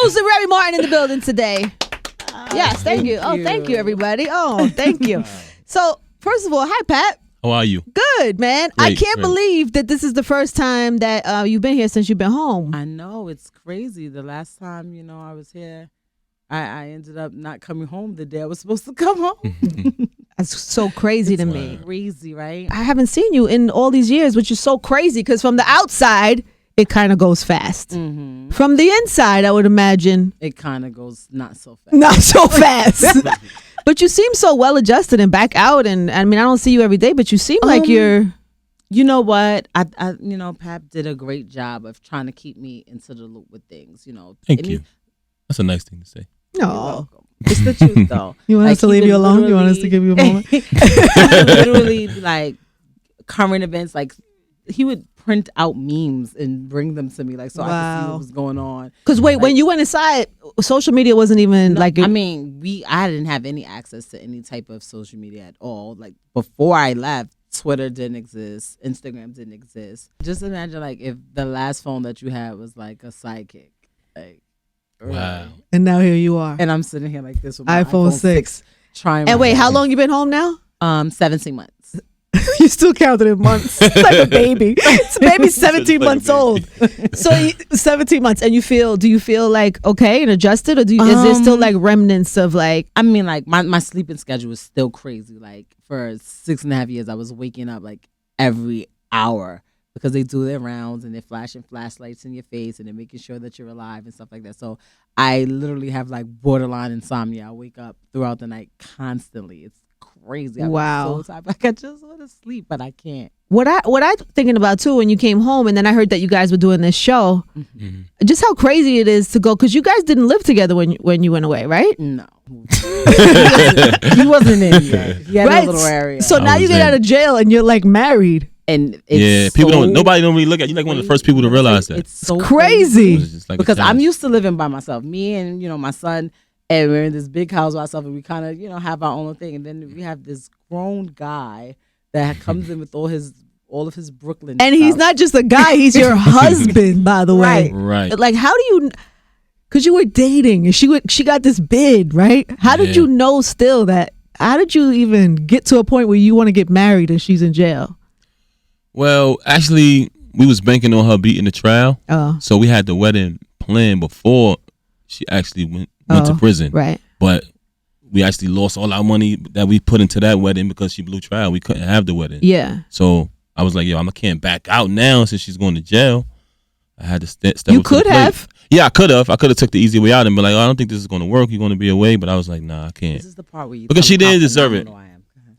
Papoose and Remy Martin in the building today. Yes, thank you. Oh, thank you, everybody. Oh, thank you. So, first of all, hi, Pat. How are you? Good, man. Great, I can't believe that this is the first time that you've been here since you've been home. I know, it's crazy. The last time, I was here, I ended up not coming home the day I was supposed to come home. That's so crazy to me. Crazy, right? I haven't seen you in all these years, which is so crazy because from the outside, it kind of goes fast. Mm-hmm. From the inside, I would imagine. It kind of goes not so fast. Not so fast. But you seem so well adjusted and back out. And I mean, I don't see you every day, but you seem like you're. You know what? I Pap did a great job of trying to keep me into the loop with things. Thank you. That's a nice thing to say. No. It's the truth, though. You want us to leave you alone? You want us to give you a moment? Literally, like current events, like he would print out memes and bring them to me, like so I could see what was going on. Because when you went inside, social media wasn't even I didn't have any access to any type of social media at all. Like before I left, Twitter didn't exist, Instagram didn't exist. Just imagine like if the last phone that you had was like a sidekick, like. Wow. And now here you are. And I'm sitting here like this with my iPhone 6. Trying. And wait, how long you been home now? 17 months. You still counted in months. It's like a baby. It's a baby 17 months old. So 17 months. And do you feel like okay and adjusted? Or is there still like remnants of like. I mean, like my sleeping schedule is still crazy. Like for 6.5 years, I was waking up like every hour. Because they do their rounds and they're flashing flashlights in your face and they're making sure that you're alive and stuff like that. So I literally have like borderline insomnia. I wake up throughout the night constantly. It's crazy. I'm so tired. Like I just want to sleep, but I can't. What I thinking about too when you came home and then I heard that you guys were doing this show, just how crazy it is to go because you guys didn't live together when you went away, right? No, he wasn't in yet. He had a little area. So now you get out of jail and you're like married. And it's nobody don't really look at you like one of the first people to realize that. It's so crazy. Because I'm used to living by myself. Me and my son, and we're in this big house by ourselves, and we kind of have our own thing. And then we have this grown guy that comes in with all of his Brooklyn. And stuff. he's not just a guy; he's your husband, by the way. Right. Like, how do you? Because you were dating, and she got this bid, right? How did you know still that? How did you even get to a point where you want to get married and she's in jail? Well, actually, we was banking on her beating the trial. So we had the wedding planned before she actually went to prison. Right. But we actually lost all our money that we put into that wedding because she blew trial. We couldn't have the wedding. Yeah. So I was like, I can't back out now since she's going to jail. I had to step You up to could the plate. have. Yeah, I could have. I could have took the easy way out and be like, I don't think this is going to work. You're going to be away. But I was like, nah, I can't. This is the part where you because she didn't deserve it.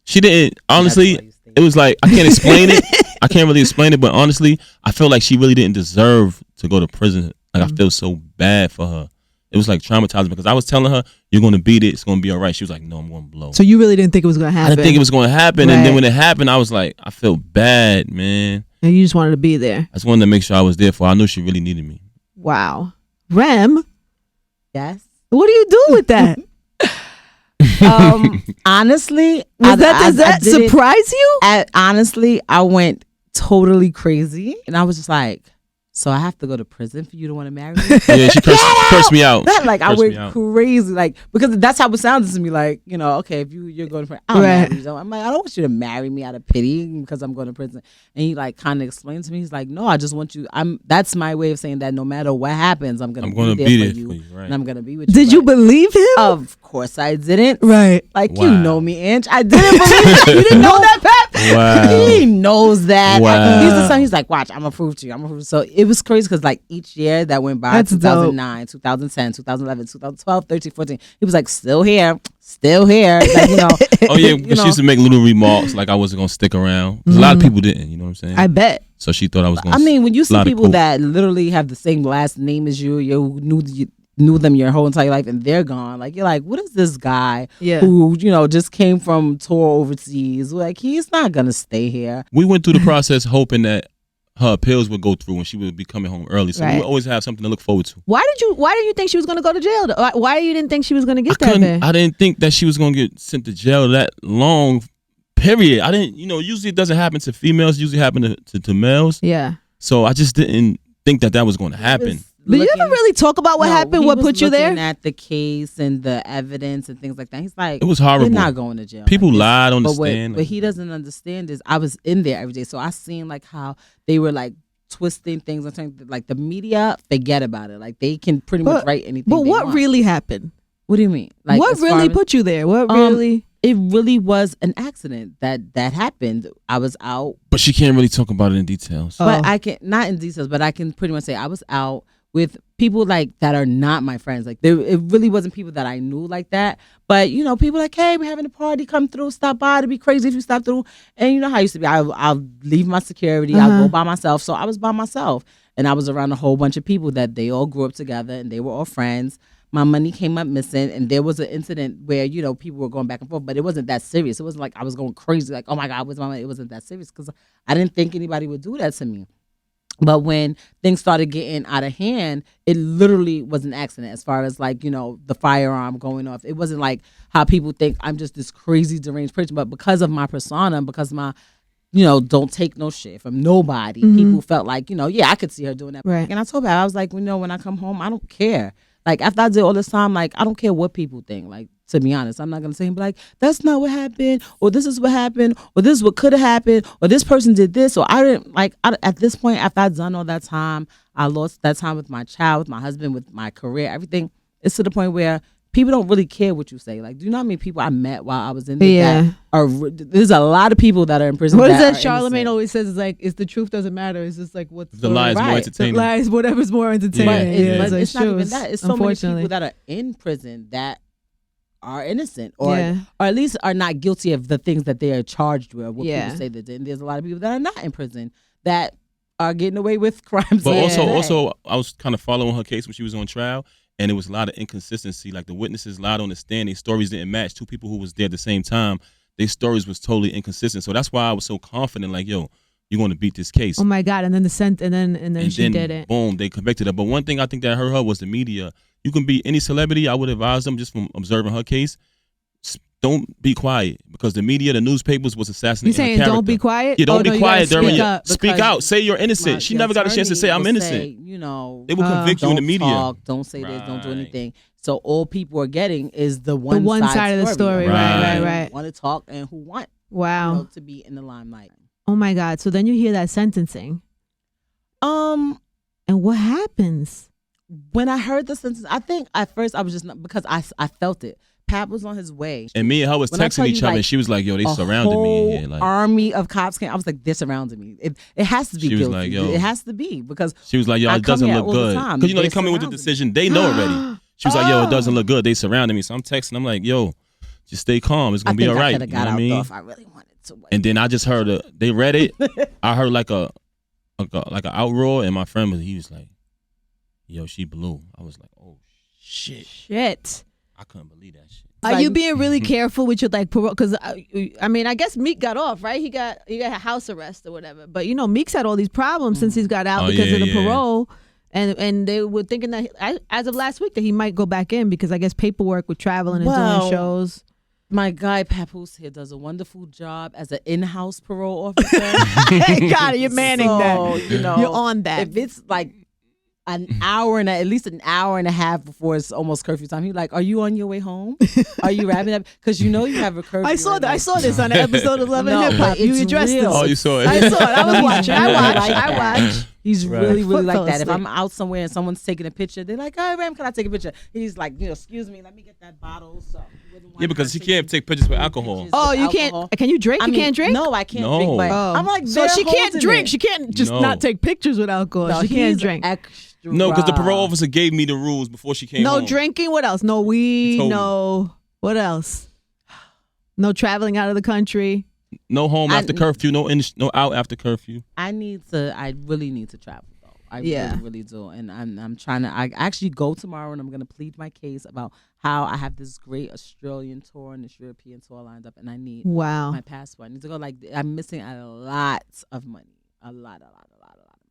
She didn't. Honestly, it was like, I can't explain it. I can't really explain it, but honestly, I feel like she really didn't deserve to go to prison. Like I feel so bad for her. It was like traumatizing because I was telling her, you're going to beat it. It's going to be all right. She was like, no, I'm going to blow. So you really didn't think it was going to happen? I didn't think it was going to happen. Right. And then when it happened, I was like, I feel bad, man. And you just wanted to be there. I just wanted to make sure I was there for her. I knew she really needed me. Wow. Rem? Yes? What do you do with that? Honestly, does that surprise you? Honestly, I went totally crazy, and I was just like, so I have to go to prison for you to want to marry me? Yeah, she cursed me out. I went crazy, like because that's how it sounded to me. Like okay, if you're going to prison, I'll marry you. So I'm like, I don't want you to marry me out of pity because I'm going to prison. And he like kind of explained to me, he's like, no, I just want you. That's my way of saying that no matter what happens, I'm gonna be there for you, right. And I'm gonna be with you. Did you believe him? Of course I didn't. Right. Like you know me, Ange. I didn't believe it. You didn't know that, Pep? Wow. He knows that. Wow. He's the son. He's like, watch, I'm gonna prove to you. So it was crazy because like each year that went by, that's 2009, dope. 2010, 2011, 2012, 13, 14, he was like, still here. Like, Oh yeah, because she used to make little remarks like I wasn't gonna stick around. A lot of people didn't, you know what I'm saying? I bet. So she thought I was gonna. I mean, when you see people that literally have the same last name as you knew them your whole entire life and they're gone, like you're like, what is this guy who just came from tour overseas? Like he's not gonna stay here. We went through the process hoping that her appeals would go through and she would be coming home early. So we would always have something to look forward to. Why did you think she was going to go to jail? Why you didn't think she was going to get that there? I didn't think that she was going to get sent to jail that long, period. I didn't, usually it doesn't happen to females. It usually happen to males. Yeah. So I just didn't think that was going to happen. But you ever really talk about what happened? What put you there? Looking at the case and the evidence and things like that. He's like, it was horrible. You're not going to jail. People lied on the stand. What he doesn't understand is I was in there every day, so I seen like how they were like twisting things and saying like the media, forget about it. Like they can pretty much write anything. But what really happened? What do you mean? Like what really put you there? What really? It really was an accident that happened. I was out, but she can't really talk about it in details. But I can not in details, but I can pretty much say I was out with people like that are not my friends. Like it really wasn't people that I knew like that. But you know, people like, hey, we're having a party, come through, stop by. It'd be crazy if you stop through. And you know how I used to be. I'll leave my security. I'll go by myself. So I was by myself, and I was around a whole bunch of people that they all grew up together, and they were all friends. My money came up missing, and there was an incident where, you know, people were going back and forth, but it wasn't that serious. It wasn't like I was going crazy, like, oh my God, where's my money? It wasn't that serious because I didn't think anybody would do that to me. But when things started getting out of hand, it literally was an accident as far as like, you know, the firearm going off. It wasn't like how people think I'm just this crazy deranged person, but because of my persona, because my, you know, don't take no shit from nobody, people felt like, you know, yeah, I could see her doing that. Right. And I told her, I was like, you know, when I come home, I don't care. Like, after I did all this time, like, I don't care what people think. Like, to be honest, I'm not going to say, like, that's not what happened, or this is what happened, or this is what could have happened, or this person did this. So I didn't, like, at this point, after I'd done all that time, I lost that time with my child, with my husband, with my career, everything. It's to the point where people don't really care what you say. Like, do you know how many people I met while I was in there? Yeah. There's a lot of people that are in prison. What is that Charlemagne always says? Is like, it's the truth doesn't matter. It's just like what's the lies more entertaining. The lies, whatever's more entertaining. Yeah. But like, it's not even that. It's so many people that are in prison that are innocent or at least are not guilty of the things that they are charged with. What people say that. And there's a lot of people that are not in prison that are getting away with crimes. But also, I was kind of following her case when she was on trial. And there was a lot of inconsistency. Like the witnesses lied on the stand. Their stories didn't match. Two people who was there at the same time, their stories was totally inconsistent. So that's why I was so confident. Like, yo, you're going to beat this case. Oh my God! And then and then she did it. Boom, they convicted her. But one thing I think that hurt her was the media. You can be any celebrity. I would advise them just from observing her case. Don't be quiet because the media, the newspapers was assassinating her character. You saying don't be quiet? Yeah, don't be quiet during it. Speak out. Say you're innocent. She never got a chance to say I'm innocent. Say, you know, they will convict you in the media. Talk, don't say this. Don't do anything. So all people are getting is the one side of the story. Right. Who want to talk and who want to be in the limelight. Oh my God! So then you hear that sentencing. And what happens? When I heard the sentence, I think at first I was just not, because I felt it. Pat was on his way. And me and her was texting each other, and she was like, yo, they surrounded me in here. Like, army of cops came. I was like, they're surrounding me. It has to be guilty. Like, yo, it has to be because she was like, yo, it doesn't look good. Because, you know, they come in with the decision. They know already. She was like, yo, it doesn't look good. They surrounded me. So I'm texting. I'm like, yo, just stay calm. It's going to be all right. I could have got out though if I really wanted to wait. And then I just heard, they read it. I heard like an outroar, and my friend, he was like, yo, she blew. I was like, oh, shit. I couldn't believe that shit. Are you being really careful with your like parole? Because I mean, I guess Meek got off, right? He got a house arrest or whatever. But you know, Meek's had all these problems since he's got out because of the parole, and they were thinking that as of last week that he might go back in because I guess paperwork with traveling and doing shows. My guy Papoose here does a wonderful job as an in-house parole officer. Got it. You're manning that. You know, you're on that. If it's like at least an hour and a half before it's almost curfew time. He's like, "Are you on your way home? Are you wrapping up? Because you know you have a curfew." I saw this on the episode of Love and Hip Hop. You addressed this. Oh, you saw it. I saw it. I was watching. I watched. He's really like that. If I'm out somewhere and someone's taking a picture, they're like, "Oh, Ram, can I take a picture?" He's like, excuse me, let me get that bottle. So yeah, because he can't take pictures with alcohol. Oh, you can't? Can you drink? You can't drink? No, I can't drink. But I'm like, so she can't drink. She can't just not take pictures with alcohol. No, she can't drink. No, because the parole officer gave me the rules before she came home. No drinking. What else? No weed. No. What else? No traveling out of the country. No home after curfew. No out after curfew. I really need to travel though. I really do. And I'm trying to. I actually go tomorrow and I'm going to plead my case about how I have this great Australian tour and this European tour lined up, and I need my passport. I need to go. Like I'm missing a lot of money. A lot.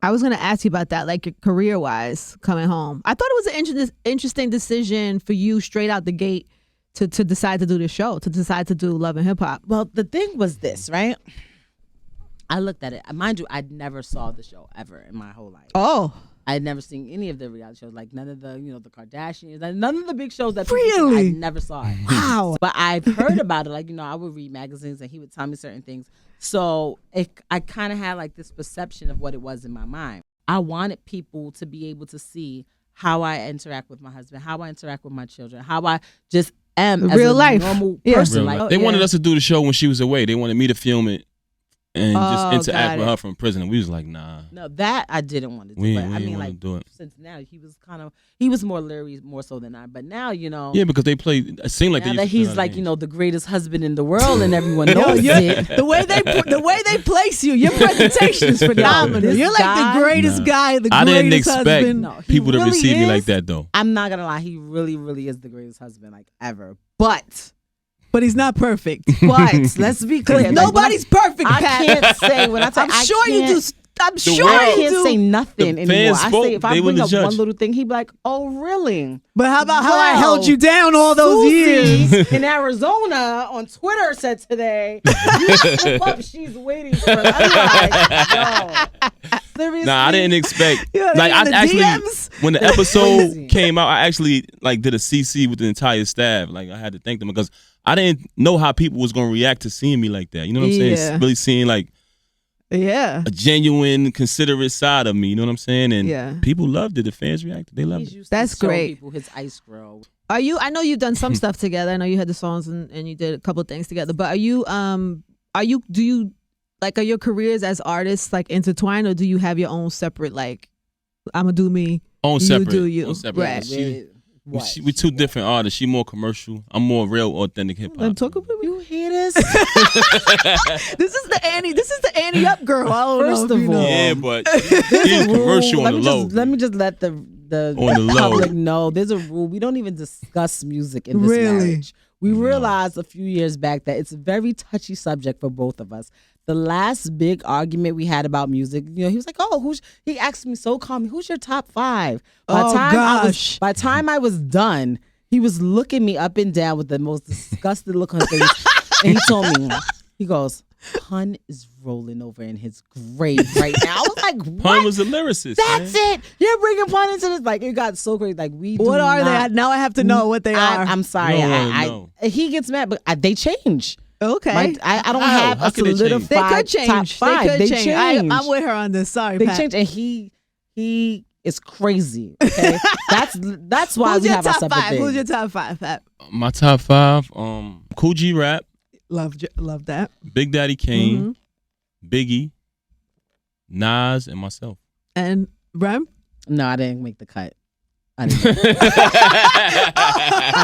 I was going to ask you about that, like career-wise, coming home. I thought it was an interesting decision for you straight out the gate to decide to do the show, to decide to do Love and Hip Hop. Well, the thing was this, right? I looked at it. Mind you, I never saw the show ever in my whole life. Oh. I had never seen any of the reality shows, like none of the, the Kardashians, none of the big shows that really I never saw it. Wow. But I've heard about it. Like, I would read magazines and he would tell me certain things. So I kind of had like this perception of what it was in my mind. I wanted people to be able to see how I interact with my husband, how I interact with my children, how I just am as real a life normal person. Like, they wanted us to do the show when she was away. They wanted me to film it and just interact with her from prison. And we was like, nah. No, that I didn't want to do. We but I mean, like, do it. Since now he was more leery more so than I. But now, Yeah, because they play. It seemed like now that he's like, the greatest husband in the world, and everyone knows it. The way they place you, your presentation is phenomenal. You're like the greatest guy, the greatest husband. I didn't expect people to receive me like that, though. I'm not gonna lie, he really, really is the greatest husband like ever. But he's not perfect. But let's be clear, nobody's perfect. I can't say when I tell. I'm sure you do. I'm sure I you can't do. say nothing anymore. I say if I bring up judge. one little thing, he'd be like, "Oh, really?" But how about how I held you down all those years in Arizona on Twitter said today, "You slip up, she's waiting for." I'm like, yo, seriously? Nah, I didn't expect. Yeah, like I actually, DMs? when the episode came out, I actually like did a CC with the entire staff. Like I had to thank them because I didn't know how people was gonna react to seeing me like that. You know what I'm saying? It's really seeing like a genuine, considerate side of me. You know what I'm saying? And people loved it. The fans reacted. They loved it. That's great. People his ice grill. Are you? I know you've done some stuff together. I know you had the songs and you did a couple of things together. But are you? Do you like? Are your careers as artists like intertwined, or do you have your own separate like? I'ma do me. Own separate. You do you. Own separate. Right. We two different artists. She more commercial. I'm more real, authentic hip hop. You hear this? This is the Annie up girl. I don't First know of all, yeah, but she's commercial on the low. Let me just let the public know there's a rule. We don't even discuss music in this marriage. We realized a few years back that it's a very touchy subject for both of us. The last big argument we had about music, he was like, "Oh, he asked me so calmly, who's your top 5?" By the time I was done, he was looking me up and down with the most disgusted look on his face. And he told me, he goes, "Pun is rolling over in his grave right now." I was like, what? Pun was a lyricist. That's it. You're bringing Pun into this. Like, it got so crazy. Like, what are they? Now I have to know what they are. I'm sorry. No. He gets mad, but they change. Okay. I don't have a solidified they could change. top 5. They could change. I'm with her on this. Sorry, they Pat. change, and he is crazy. Okay, that's why Who's we your have our top separate 5? things. Who's your top 5, Pat? My top 5, Cool G Rap, Love that. Big Daddy Kane, Biggie, Nas, and myself. And Rem? No, I didn't make the cut. I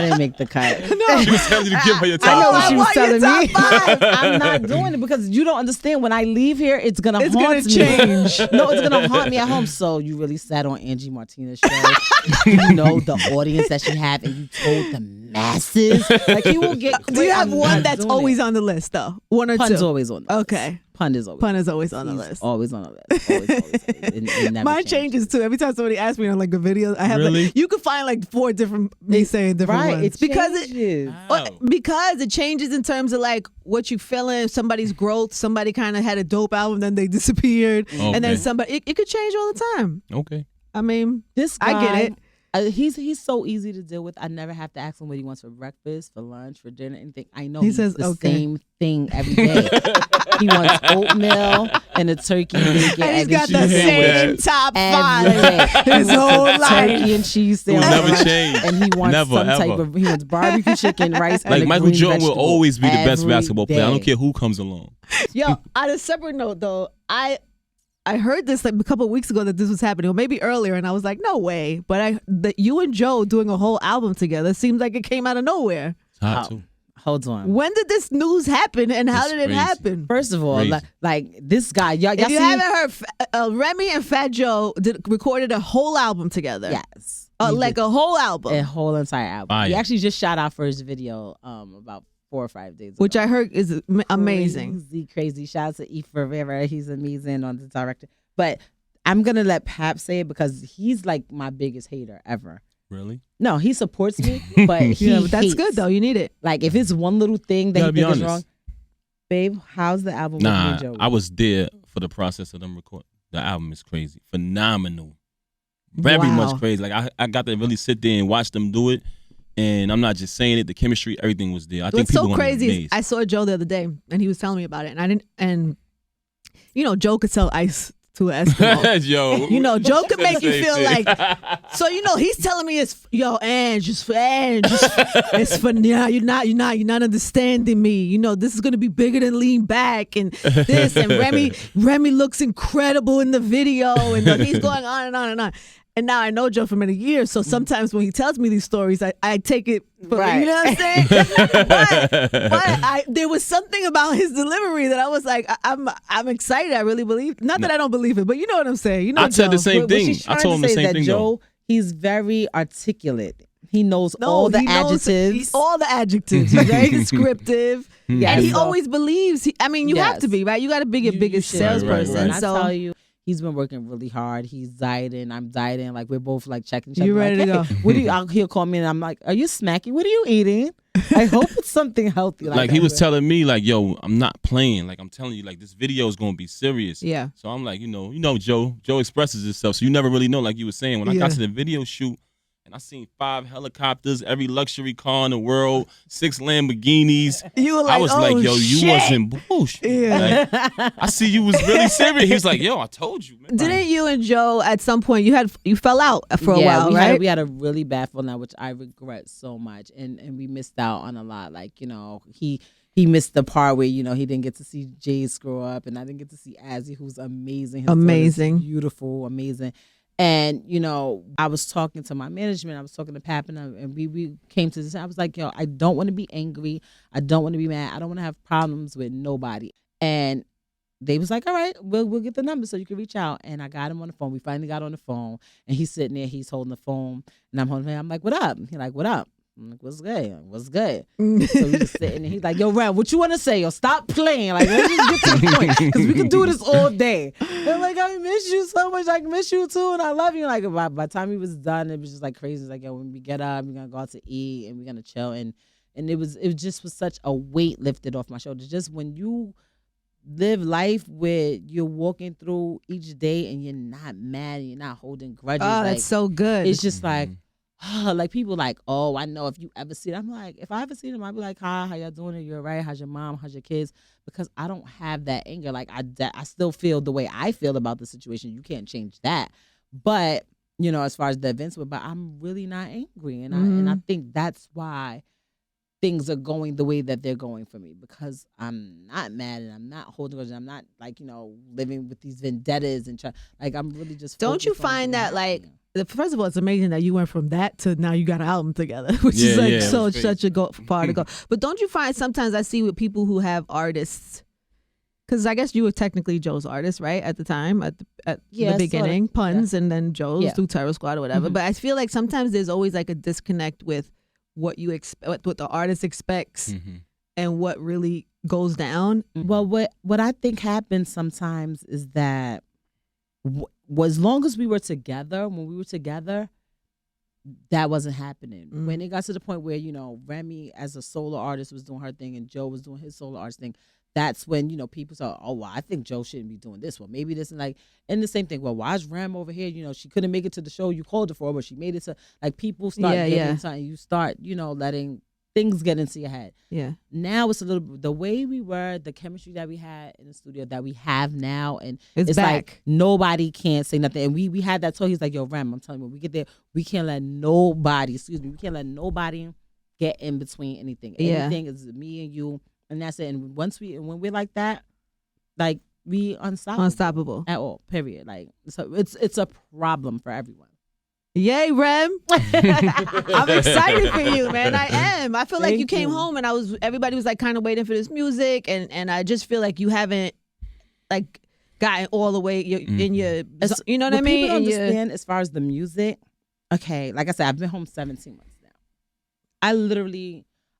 didn't make the cut. No. She was telling you to give her your top 5. I know what she was telling me. 5. I'm not doing it because you don't understand. When I leave here, it's gonna haunt me. Change. No, it's gonna haunt me at home. So you really sat on Angie Martinez's show. You know the audience that she had, and you told the masses. Like, he will get. Do you have one that's always on the list though? One or Pun's two? always on the list. Okay. Pun is always on the list. Always on the list. Always. It never Mine changes too. Every time somebody asks me on like the videos, I have Really? you can find like 4 different me saying different ones. It because it changes in terms of like what you feeling, somebody's growth. Somebody kind of had a dope album, then they disappeared, and then somebody. It could change all the time. Okay. I mean, this guy, I get it. He's so easy to deal with. I never have to ask him what he wants for breakfast, for lunch, for dinner, anything. I know he says the same thing every day. He wants oatmeal and a turkey, bacon, and he's got and the cheese same top 5 his He whole wants life. turkey and cheese sandwich. Never change. And he wants he wants barbecue chicken, rice, like and Michael Jordan will always be the best every basketball player. I don't day. care who comes along. Yo, on a separate note though, I heard this like a couple of weeks ago that this was happening, or maybe earlier, and I was like, no way. But that you and Joe doing a whole album together seems like it came out of nowhere. Hot too. Hold on. When did this news happen, and how did it happen? First of all, like this guy, y'all If you see? haven't heard, Remy and Fat Joe recorded a whole album together. Yes. Like a whole album. A whole entire album. Fire. He actually just shot our first video about 4 or 5 days ago. Which I heard is amazing. Crazy. Shout out to E. Rivera. He's amazing on the director. But I'm going to let Pap say it because he's like my biggest hater ever. Really? No, he supports me, but but that's hates. good though. You need it. Like if it's one little thing that he thinks is wrong. Babe, how's the album with me and Joey? I was there for the process of them recording. The album is crazy. Phenomenal. Very much crazy. Like I got to really sit there and watch them do it. And I'm not just saying it. The chemistry, everything was there. I think people so crazy be amazed. I saw Joe the other day, and he was telling me about it, and I didn't. And Joe could sell ice to an Eskimo. Joe could make you feel like. So he's telling me it's Ange, it's for Ange, it's for you're not understanding me. This is gonna be bigger than Lean Back and this, and Remy looks incredible in the video, and he's going on and on and on. And now I know Joe for many years, so sometimes when he tells me these stories, I take it for right. You know what I'm saying? but there was something about his delivery that I was like, I'm excited. I really believe. Not that I don't believe it, but you know what I'm saying. I said the same thing. I told him the same thing. Joe, he's very articulate. He knows all the adjectives. All the adjectives. He's very descriptive. Yes. And he always believes. You have to be, right? You got to be your biggest salesperson. Right. So I tell you, he's been working really hard. He's dieting. I'm dieting. Like we're both like checking. You ready to go? What do you? He'll call me and I'm like, "Are you smacking? What are you eating?" I hope it's something healthy. Like he was telling me, like, "Yo, I'm not playing. Like I'm telling you, like this video is gonna be serious." Yeah. So I'm like, Joe expresses himself, so you never really know. Like you were saying, when I got to the video shoot. And I seen 5 helicopters, every luxury car in the world, 6 Lamborghinis. You were like, I was like, yo, you wasn't bullshit. Yeah. Like, I see you was really serious. He was like, yo, I told you, man. Didn't you and Joe at some point you fell out for a while, right? We had a really bad falling out, which I regret so much, and we missed out on a lot. Like he missed the part where he didn't get to see Jade grow up, and I didn't get to see Azzy, who's amazing. Amazing, beautiful, amazing. And, I was talking to my management, I was talking to Pap, and we came to this. I was like, I don't want to be angry. I don't want to be mad. I don't want to have problems with nobody. And they was like, all right, we'll get the number so you can reach out. And I got him on the phone. We finally got on the phone. And he's sitting there. He's holding the phone. And I'm holding him. I'm like, what up? He's like, what up? I'm like, what's good? What's good? So we just sitting and he's like, yo, Ram, what you want to say? Yo, stop playing. Like, let's just get to the point because we can do this all day. And I'm like, I miss you so much. I miss you too, and I love you. Like, by the time he was done, it was just like crazy. It's like, yo, when we get up, we're gonna go out to eat and we're gonna chill. And it just was such a weight lifted off my shoulders. Just when you live life where you're walking through each day and you're not mad and you're not holding grudges. Oh, that's so good. It's just like. Like people like, oh, I know if you ever see it. I'm like, if I ever see them, I'd be like, hi, how y'all doing? You're right. How's your mom? How's your kids? Because I don't have that anger. Like I still feel the way I feel about the situation. You can't change that. But as far as the events were, but I'm really not angry, and I think that's why things are going the way that they're going for me, because I'm not mad and I'm not holding grudges. I'm not like living with these vendettas and I'm really just. Don't you find that like? First of all, it's amazing that you went from that to now you got an album together, which is like such a far to go. But don't you find sometimes I see with people who have artists, because I guess you were technically Joe's artist, right, at the time, at the beginning, Puns, and then Joe's through Terror Squad or whatever. But I feel like sometimes there's always like a disconnect with what you expect, what the artist expects, and what really goes down. Well, what I think happens sometimes is that. As long as we were together, when we were together, that wasn't happening. When it got to the point where, Remy as a solo artist was doing her thing and Joe was doing his solo artist thing, that's when, people said, oh, well, I think Joe shouldn't be doing this. Well, maybe this, and the same thing. Well, why is Rem over here? She couldn't make it to the show you called her for, but she made it to, people start getting something. You start, letting things get into your head. Yeah. Now it's a little, the way we were, the chemistry that we had in the studio that we have now, and it's back. Like nobody can say nothing. And we had that talk. He's like, yo, Rem, I'm telling you, when we get there, we can't let nobody get in between anything. Anything is me and you, and that's it. And when we're like that, like we unstoppable at all. Period. Like so, it's a problem for everyone. Yay, Rem. I'm excited for you, man. I am. I feel like you came home and everybody was like kind of waiting for this music, and I just feel like you haven't like gotten all the way in your, you know what I mean? People understand as far as the music. Okay, like I said, I've been home 17 months now.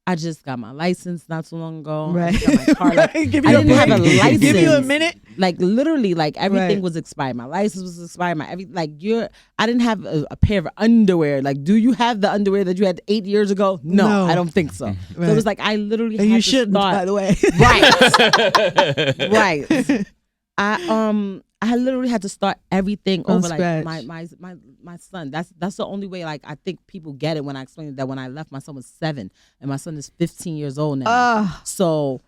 I just got my license not too long ago. Right. I got my car. Like, I didn't have a license. Give you a minute. Like literally, like everything was expired. My license was expired. I didn't have a pair of underwear. Like, do you have the underwear that you had 8 years ago? No. I don't think so. Right. So it was like I literally had you to shouldn't, start. by the way. Right. Right. I literally had to start everything over. Scratch. Like my son. That's the only way. Like I think people get it when I explain that when I left, my son was 7 and my son is 15 years old now. So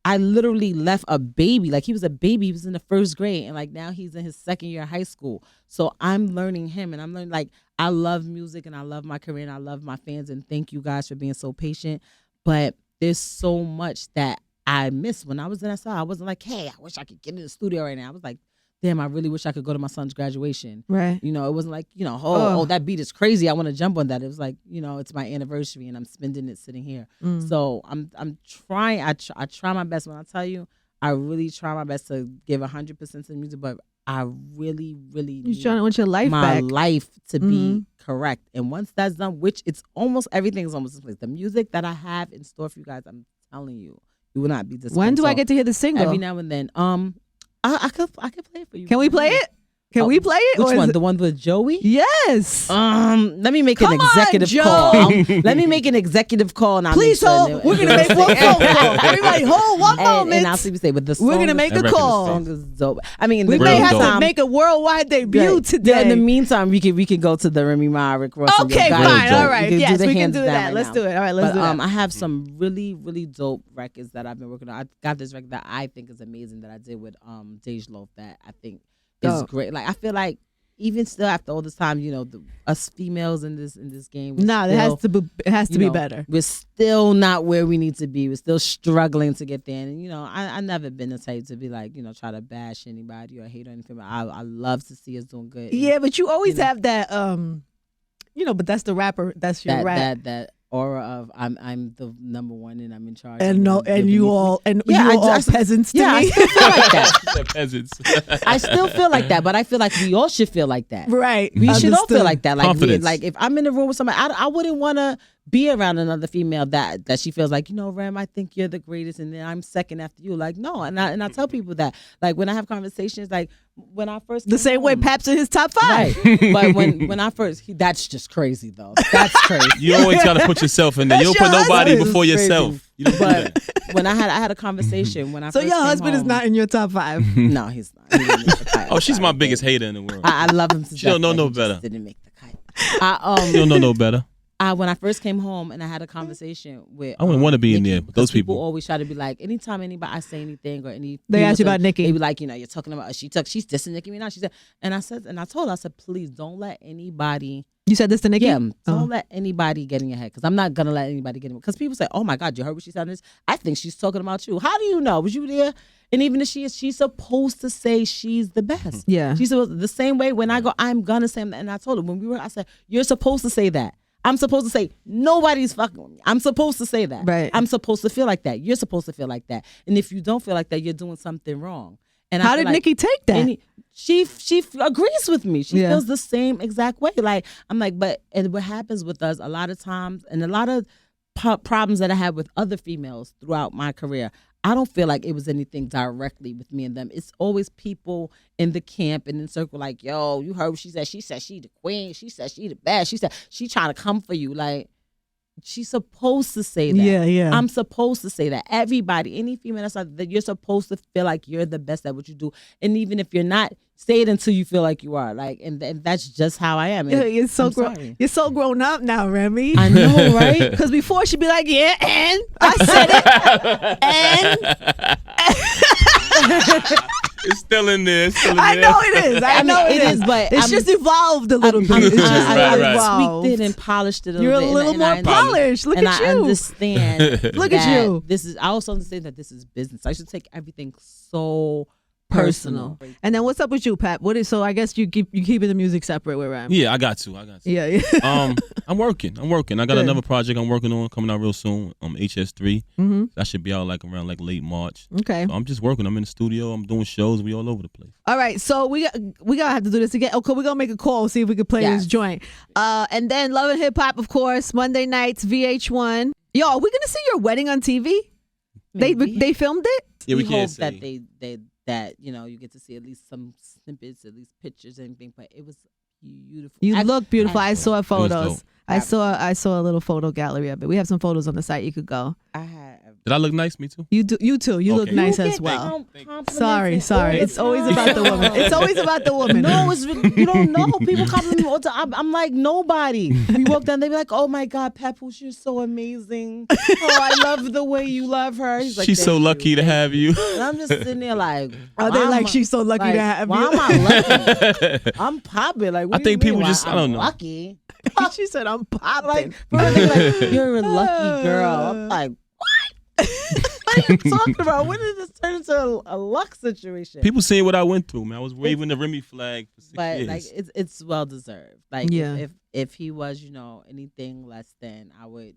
I literally left a baby. Like he was a baby. He was in the 1st grade, and like now he's in his 2nd year of high school. So I'm learning him, and I'm learning like I love music and I love my career and I love my fans, and thank you guys for being so patient. But there's so much that I missed when I was in SL. I wasn't like, hey, I wish I could get in the studio right now. I was like, damn, I really wish I could go to my son's graduation. Right. You know, it wasn't like, you know, oh, that beat is crazy. I want to jump on that. It was like, you know, it's my anniversary and I'm spending it sitting here. So I'm trying. I try my best. When I tell you, I really try my best to give 100% to the music, but I really you trying to want your life my back. life to be correct. And once that's done, which it's almost everything is almost in place. The music that I have in store for you guys, I'm telling you, you will not be disappointed. When do I get to hear the single? Every now and then. I could play it for you. Can we play it? Can we play it? Which one? The one with Joey? Yes. Let me make an executive call. Let me make an executive call, and I'll please hold. We're gonna make one phone call. Everybody, hold one moment. And I'll see what you say. But the song we're gonna make a call. The song is dope. I mean, we may have to make a worldwide debut today. Yeah, in the meantime, we can go to the Remy Ma Rick Ross. Okay, fine, all right. Yes, we can do that. Let's do it. All right, let's do it. I have some really, really dope records that I've been working on. I got this record that I think is amazing that I did with Dej Loaf that I think is great. Like I feel like. Even still, after all this time, you know, us females in this game. It has to be better. We're still not where we need to be. We're still struggling to get there. And you know, I never been the type to be like, you know, try to bash anybody or hate or anything. But I love to see us doing good. Yeah, but you always have that, you know. But that's the rapper. That's your rap. That aura of I'm the number one and I'm in charge. And you all peasants to me. I still feel like that. Peasants. I still feel like that, but I feel like we all should feel like that. Right. We should all feel like that. Like Confidence. like if I'm in a room with somebody, I wouldn't want to be around another female that she feels like, you know, Rem, I think you're the greatest and then I'm second after you. Like, no. And I tell people that. Like when I have conversations, like when I first the same way Pap's in his top 5. Right. But when I first that's just crazy though. That's crazy. You always gotta put yourself in there. You don't put nobody before yourself. You don't but when I had a conversation when I so first your husband came home, is not in your top 5. No, he's not. He didn't make the cut. Oh, she's my biggest hater in the world. I love him. She don't know no better. Didn't make the cut. You don't know no better. When I first came home and I had a conversation with, I wouldn't want to be in there. But those people always try to be like, anytime I say anything or any, they ask you about Nicki. They be like, you know, you're talking about she's dissing Nicki Minaj. She said, and I told her, I said, please don't let anybody. You said this to Nicki? Yeah, don't let anybody get in your head because I'm not gonna let anybody get in. Because people say, oh my God, you heard what she said on this? I think she's talking about you. How do you know? Was you there? And even if she's supposed to say she's the best. Yeah, she's supposed the same way. When I go, I'm gonna say, and I told her I said, you're supposed to say that. I'm supposed to say, nobody's fucking with me. I'm supposed to say that. Right. I'm supposed to feel like that. You're supposed to feel like that. And if you don't feel like that, you're doing something wrong. And how did Nicki take that? She agrees with me. She feels the same exact way. Like, I'm like, and what happens with us a lot of times, and a lot of problems that I had with other females throughout my career, I don't feel like it was anything directly with me and them. It's always people in the camp and in the circle like, yo, you heard what she said. She said she the queen. She said she the best. She said she trying to come for you. Like, she's supposed to say that. Yeah. I'm supposed to say that. Everybody, any female that's like that, you're supposed to feel like you're the best at what you do. And even if you're not, say it until you feel like you are. Like, and that's just how I am. You're so grown. You're so grown up now, Remy. I know, right? Because before she'd be like, yeah, and I said it, and. It's still in there. I know it is. I know it is. But it's just evolved a little bit. It's just evolved. Tweaked it and polished it a little bit. You're a little more polished. Look at you. And I understand. Look at you. I also understand that this is business. I should take everything so personal. And then what's up with you, Pap? So I guess you keeping the music separate with Ram. Yeah, I got to. Yeah. I'm working. I got another project I'm working on coming out real soon. HS3. Mm-hmm. That should be out around late March. Okay. So I'm just working. I'm in the studio. I'm doing shows. We all over the place. All right. So we gotta have to do this again. Okay, we're gonna make a call, see if we can play this joint. And then Love and Hip Hop, of course, Monday nights, VH1. Yo, are we gonna see your wedding on TV? Maybe. They filmed it? Yeah, we can't hope that that you get to see at least some snippets, at least pictures, anything. But it was beautiful. You look beautiful. I saw dope. photos. I saw a little photo gallery of it. We have some photos on the site. You could go. Did I look nice? Me too. You too. You look nice as well. Sorry. It's always about the woman. It's always about the woman. No, you don't know. People compliment me all the time. I'm like nobody. We walk down, they be like, "Oh my God, Papoose, you're so amazing. Oh, I love the way you love her." He's like, she's so lucky to have you. And I'm just sitting there like, are they like she's so lucky to have you? Why am I lucky? I'm popping. Like, what I think do you people mean? just I don't know. Lucky. She said, "I'm popping." Like, like, you're a lucky girl. I'm like, what? What are you talking about? When did this turn into a luck situation? People seeing what I went through, man. I was waving the Remy flag for 6 years. Like it's well deserved. Like yeah. if he was, anything less than, I would,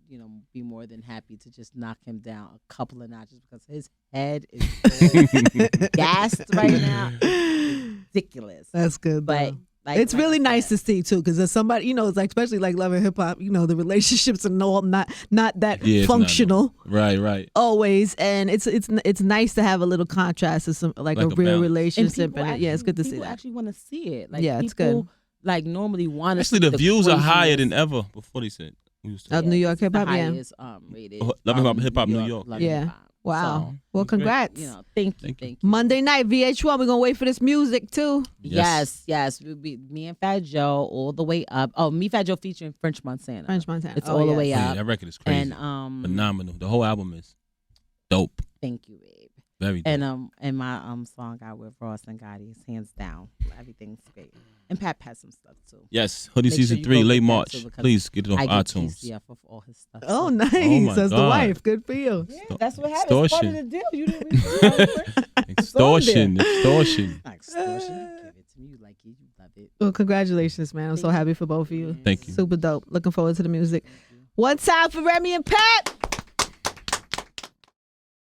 be more than happy to just knock him down a couple of notches because his head is gassed right now. Ridiculous. That's good. But it's really nice to see too, because there's somebody, it's like, especially like Love and Hip Hop, the relationships are not that functional. Right. Always, and it's nice to have a little contrast to some like a real relationship, and it's good to see that. People actually want to see it. Like, it's good. Like normally want to. Actually, the views are higher than ever before they said. New York Hip Hop, yeah. Rated. Love and Hip Hop, New York. Yeah. Wow. So, well, congrats. Thank you. Monday night, VH1. We're gonna wait for this music too. Yes. We'll be me and Fat Joe all the way up. Oh, me, Fat Joe featuring French Montana. It's all the way up. Yeah, that record is crazy. And phenomenal. The whole album is dope. Thank you, babe. Very dope. And my song out with Ross and Gotti is hands down. Everything's great. And Pat has some stuff too. Yes, Hoodie Season 3, late March. Please get it off iTunes. PCF of all his stuff. Oh, nice. As the wife. Good for you. Yeah, that's what happened. It's part of the deal. You didn't Extortion. Extortion. Give it to me. You like it. You love it. Well, congratulations, man. I'm so happy for both of you. Thank you. Super dope. Looking forward to the music. One time for Remy and Pat.